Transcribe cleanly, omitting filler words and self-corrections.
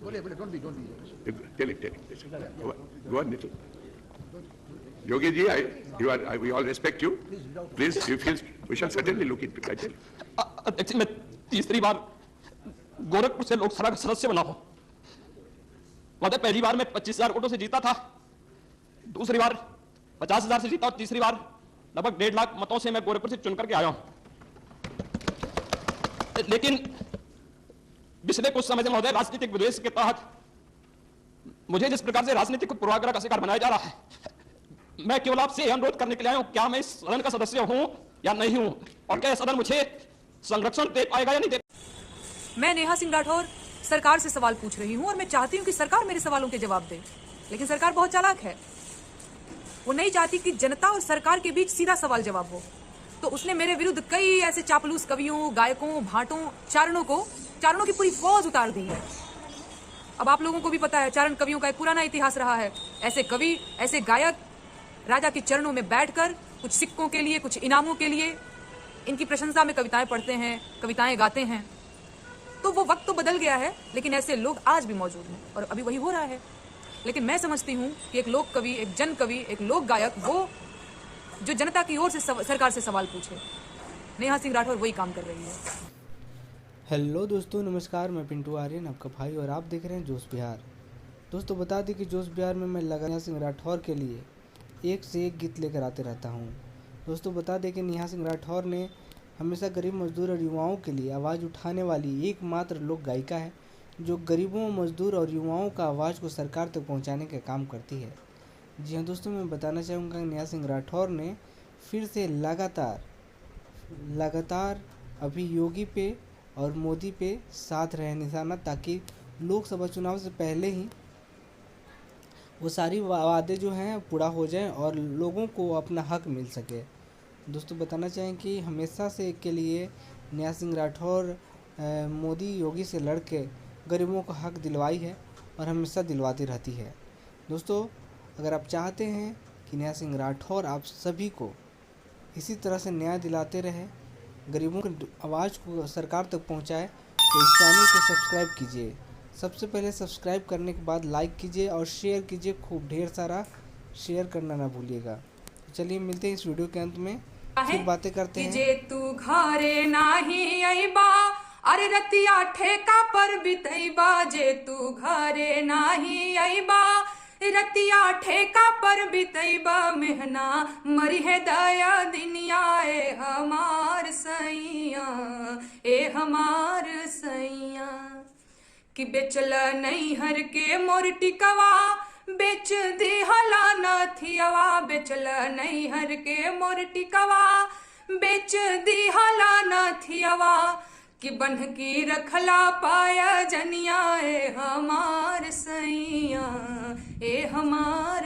बोले don't be. Tell it. Go on, Nitin. Yogi ji, we all respect you. Please, we shall certainly look into it. I tell you. अध्यक्ष, मैं तीसरी बार गोरखपुर से लोकसभा का सदस्य बना हूं। मतलब पहली बार मैं 25,000 वोटों से जीता था, दूसरी बार 50,000 से जीता और तीसरी बार लगभग 1.5 लाख मतों से मैं गोरखपुर से चुन करके आया हूं। लेकिन पिछले कुछ समय से महोदय राजनीतिक विद्वेष के तहत मुझे जिस प्रकार से राजनीतिक पूर्वाग्रह का शिकार बनाया जा रहा है, मैं केवल आपसे यह अनुरोध करने के लिए आया हूं, क्या मैं इस सदन का सदस्य हूं या नहीं हूं, और क्या सदन मुझे संरक्षण दे पाएगा या नहीं दे। मैं नेहा सिंह राठौर सरकार से सवाल पूछ रही हूं और मैं चाहती हूं कि सरकार मेरे सवालों के जवाब दे, लेकिन सरकार बहुत चालाक है। वो नहीं चाहती कि जनता और सरकार के बीच सीधा सवाल जवाब हो, तो उसने मेरे विरुद्ध कई ऐसे चापलूस कवियों, गायकों, भाटों, चारणों की पूरी फौज उतार दी है। अब आप लोगों को भी पता है, चारण कवियों का एक पुराना इतिहास रहा है। ऐसे कवि, ऐसे गायक राजा के चरणों में बैठकर कुछ सिक्कों के लिए, कुछ इनामों के लिए इनकी प्रशंसा में कविताएं पढ़ते हैं, कविताएं गाते हैं। तो वो वक्त तो बदल गया है, लेकिन ऐसे लोग आज भी मौजूद हैं और अभी वही हो रहा है। लेकिन मैं समझती हूँ कि एक लोक कवि, एक जन कवि, एक लोक गायक, वो जो जनता की ओर से सरकार से सवाल पूछे, नेहा सिंह राठौर वही काम कर रही है। हेलो दोस्तों, नमस्कार। मैं पिंटू आर्यन, आपका भाई, और आप देख रहे हैं जोश बिहार। दोस्तों बता दें कि जोश बिहार में मैं नेहा सिंह राठौर के लिए एक से एक गीत लेकर आते रहता हूं। दोस्तों बता दें कि नेहा सिंह राठौर ने हमेशा गरीब, मजदूर और युवाओं के लिए आवाज़ उठाने वाली एकमात्र लोक गायिका है, जो गरीबों, मजदूर और युवाओं का आवाज़ को सरकार तक पहुंचाने का काम करती है। जी हाँ दोस्तों, मैं बताना चाहूँगा कि नेहा सिंह राठौर ने फिर से लगातार अभी योगी पे और मोदी पे साथ रहे निशाना, ताकि लोकसभा चुनाव से पहले ही वो सारी वादे जो हैं पूरा हो जाएं और लोगों को अपना हक मिल सके। दोस्तों बताना चाहें कि हमेशा से के लिए नेहा सिंह राठौर मोदी योगी से लड़ के गरीबों का हक दिलवाई है और हमेशा दिलवाती रहती है। दोस्तों अगर आप चाहते हैं कि नेहा सिंह राठौर आप सभी को इसी तरह से न्याय दिलाते रहे, गरीबों की आवाज़ को सरकार तक पहुंचाए, तो इस चैनल को सब्सक्राइब कीजिए। सबसे पहले सब्सक्राइब करने के बाद लाइक कीजिए और शेयर कीजिए, खूब ढेर सारा शेयर करना ना भूलिएगा। तो चलिए मिलते हैं इस वीडियो के अंत में, फिर बातें करते हैं। जे तू घरे नाही अइबा, अरे रतिया ठेका पर बितैबा, जे तू घरे नाही अइबा, रतिया ठेका पर बितैबा, मेहना मरी है दया दिनिया, ए हमार सैया, ए हमार सैया। कि बेचल नैहर के मोर टिकवा, बेच दिहला नथियवा, बेचल नैहर के मोर टिकवा, बेच दिहला नथियवा। कि बन्ह की रखला पाया जनिया, ए हमार सैया, ए हमार